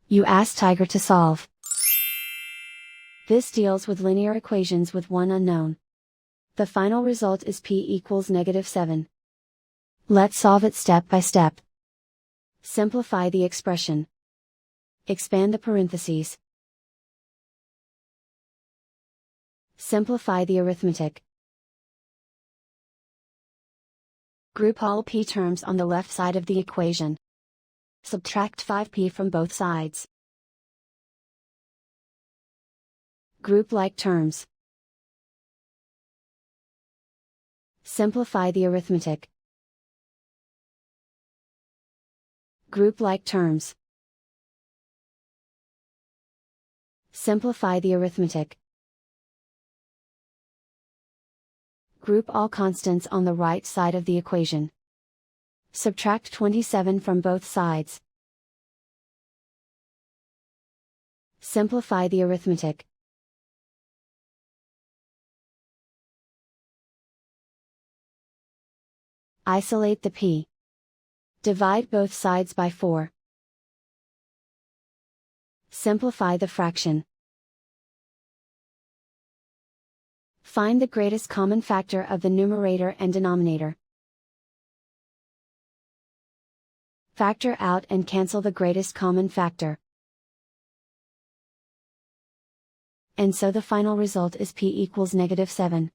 You ask Tiger to solve. This deals with linear equations with one unknown. The final result is p = -7. Let's solve it step by step. Simplify the expression. Expand the parentheses. Simplify the arithmetic. Group all p terms on the left side of the equation. Subtract 5p from both sides. Group like terms. Simplify the arithmetic. Group like terms. Simplify the arithmetic. Group all constants on the right side of the equation. Subtract 27 from both sides. Simplify the arithmetic. Isolate the p. Divide both sides by 4. Simplify the fraction. Find the greatest common factor of the numerator and denominator. Factor out and cancel the greatest common factor. And so the final result is p = -7.